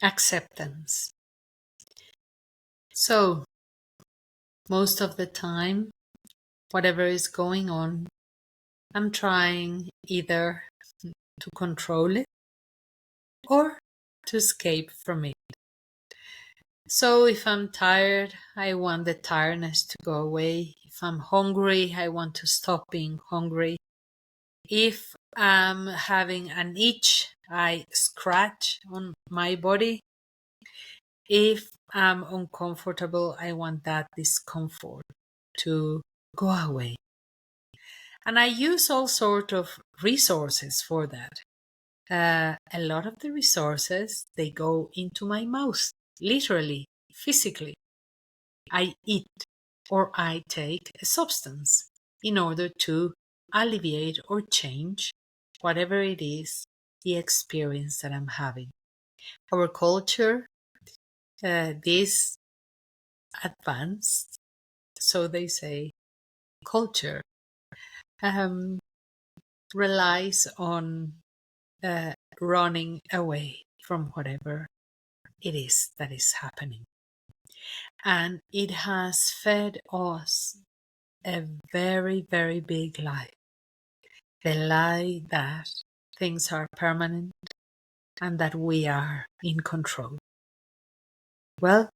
acceptance. So, most of the time, whatever is going on, I'm trying either to control it or to escape from it. So if I'm tired, I want the tiredness to go away. If I'm hungry, I want to stop being hungry. If I'm having an itch, I scratch on my body. If I'm uncomfortable, I want that discomfort to go away. And I use all sorts of resources for that. A lot of the resources, they go into my mouth, literally, physically. I eat or I take a substance in order to alleviate or change whatever it is, the experience that I'm having. Our culture, this advanced, so they say, culture relies on running away from whatever it is that is happening. And it has fed us a very, very big lie. The lie that things are permanent and that we are in control. Well,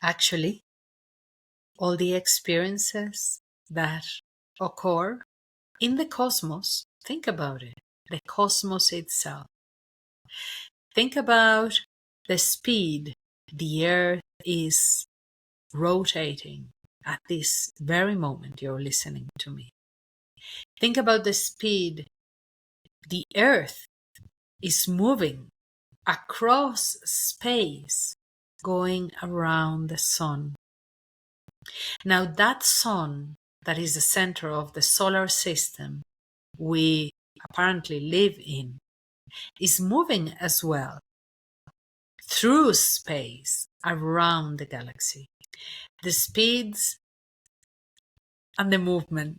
actually, all the experiences that occur in the cosmos, think about it, the cosmos itself. Think about the speed the Earth is rotating at this very moment you're listening to me. Think about the speed the Earth is moving across space, going around the sun. Now that sun that is the center of the solar system we apparently live in is moving as well through space around the galaxy. The speeds and the movement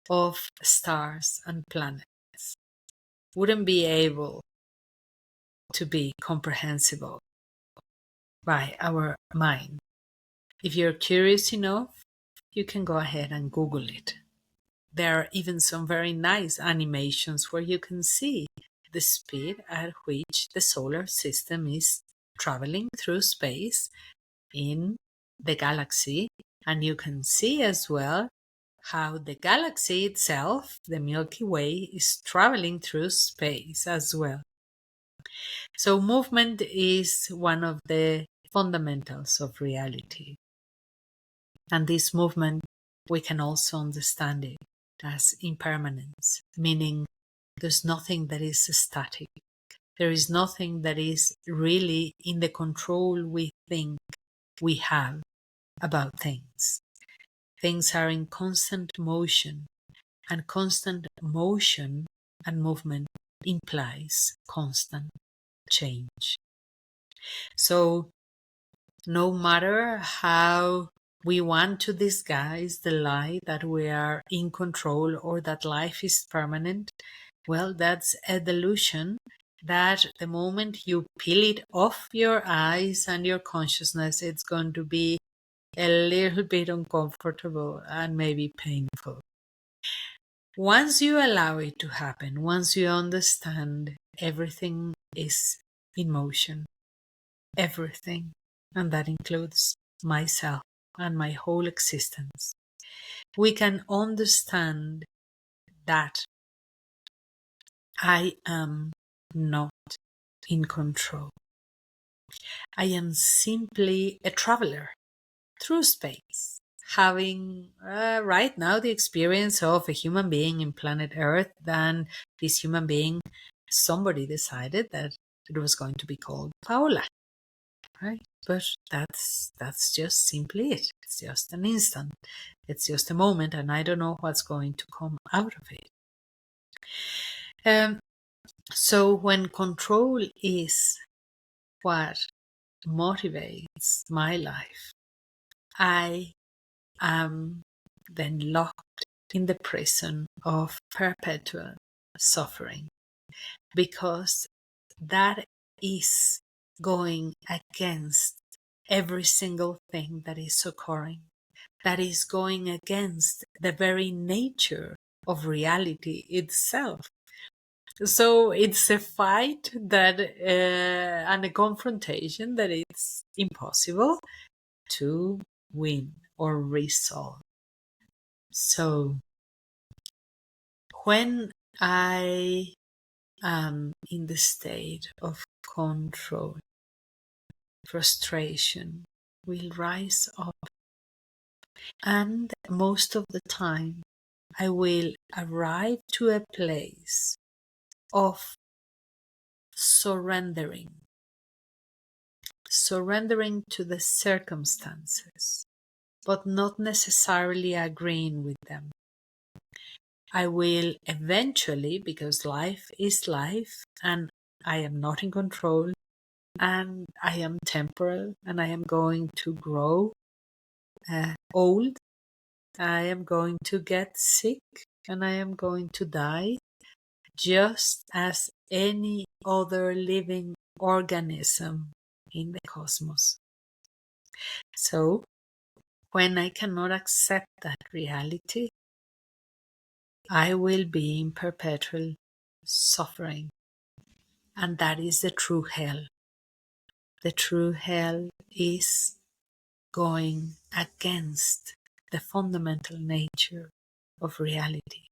of stars and planets wouldn't be able to be comprehensible by our mind. If you're curious enough, you can go ahead and Google it. There are even some very nice animations where you can see the speed at which the solar system is traveling through space in the galaxy. And you can see as well how the galaxy itself, the Milky Way, is traveling through space as well. So movement is one of the fundamentals of reality. And this movement, we can also understand it as impermanence, meaning there's nothing that is static. There is nothing that is really in the control we think we have about things. Things are in constant motion, and constant motion and movement implies constant change. So no matter how we want to disguise the lie that we are in control or that life is permanent, well, that's a delusion that the moment you peel it off your eyes and your consciousness, it's going to be a little bit uncomfortable and maybe painful. Once you allow it to happen, once you understand everything is in motion, everything, and that includes myself and my whole existence, we can understand that I am not in control. I am simply a traveler through space, having right now the experience of a human being in planet Earth. Then this human being, somebody decided that it was going to be called Paola, right? But that's just simply it. It's just an instant. It's just a moment, and I don't know what's going to come out of it. So when control is what motivates my life, I am then locked in the prison of perpetual suffering, because that is going against every single thing that is occurring. That is going against the very nature of reality itself. So it's a fight that and a confrontation that it's impossible to win or resolve. So when I am in the state of control, frustration will rise up, and most of the time I will arrive to a place of surrendering to the circumstances, but not necessarily agreeing with them. I will eventually, because life is life and I am not in control and I am temporal and I am going to grow old, I am going to get sick and I am going to die, just as any other living organism in the cosmos. So, when I cannot accept that reality, I will be in perpetual suffering. And that is the true hell. The true hell is going against the fundamental nature of reality.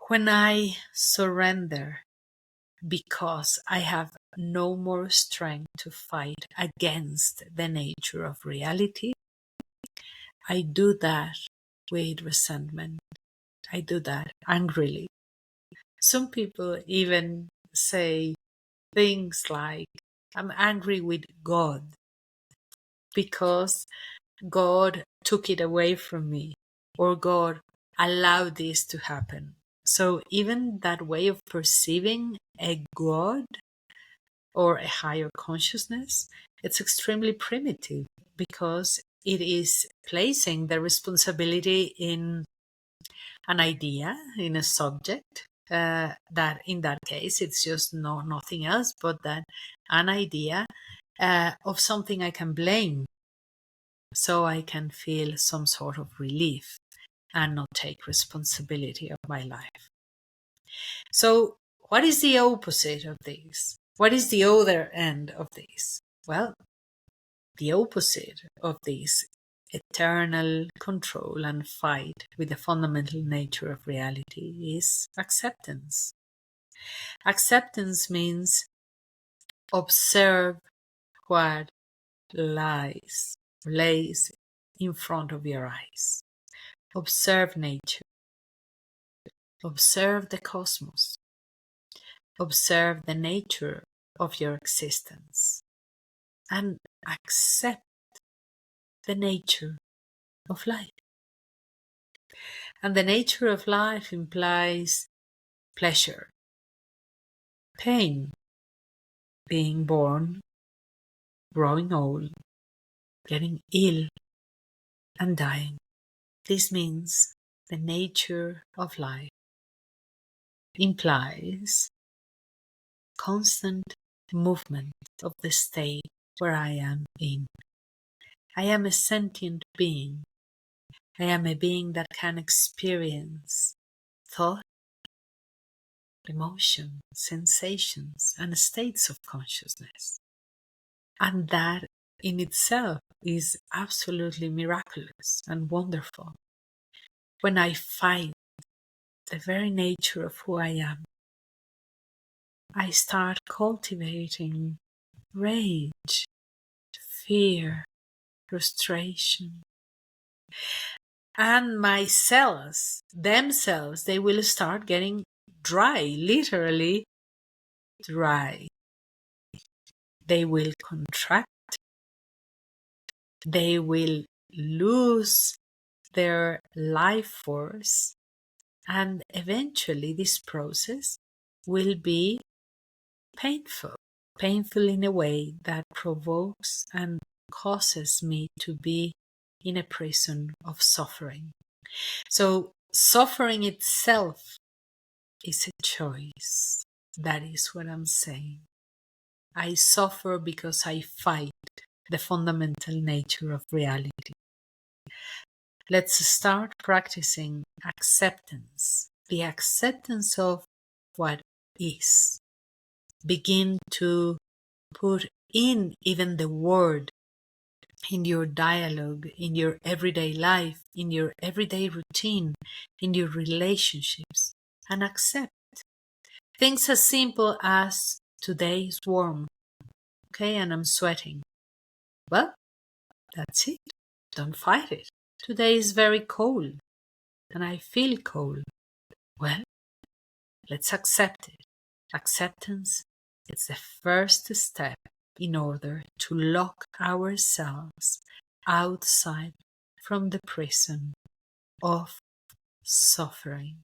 When I surrender because I have no more strength to fight against the nature of reality, I do that with resentment. I do that angrily. Some people even say things like, I'm angry with God because God took it away from me, or God allowed this to happen. So even that way of perceiving a God or a higher consciousness, it's extremely primitive because it is placing the responsibility in an idea, in a subject, that in that case it's just nothing else but that an idea of something I can blame, so I can feel some sort of relief and not take responsibility of my life. So what is the opposite of this? What is the other end of this? Well, the opposite of this eternal control and fight with the fundamental nature of reality is acceptance. Acceptance means observe what lays in front of your eyes. Observe nature. Observe the cosmos. Observe the nature of your existence. And accept the nature of life. And the nature of life implies pleasure, pain, being born, growing old, getting ill, and dying. This means the nature of life implies constant movement of the state where I am in. I am a sentient being. I am a being that can experience thought, emotion, sensations, and states of consciousness. And that in itself is absolutely miraculous and wonderful. When I fight the very nature of who I am, I start cultivating rage, fear, frustration. And my cells themselves, they will start getting dry, literally dry. They will contract. They will lose their life force. And eventually this process will be painful. Painful in a way that provokes and causes me to be in a prison of suffering. So suffering itself is a choice. That is what I'm saying. I suffer because I fight the fundamental nature of reality. Let's start practicing acceptance, the acceptance of what is. Begin to put in even the word in your dialogue, in your everyday life, in your everyday routine, in your relationships, and accept. Things as simple as today is warm, okay, and I'm sweating. Well, that's it. Don't fight it. Today is very cold, and I feel cold. Well, let's accept it. Acceptance is the first step in order to lock ourselves outside from the prison of suffering.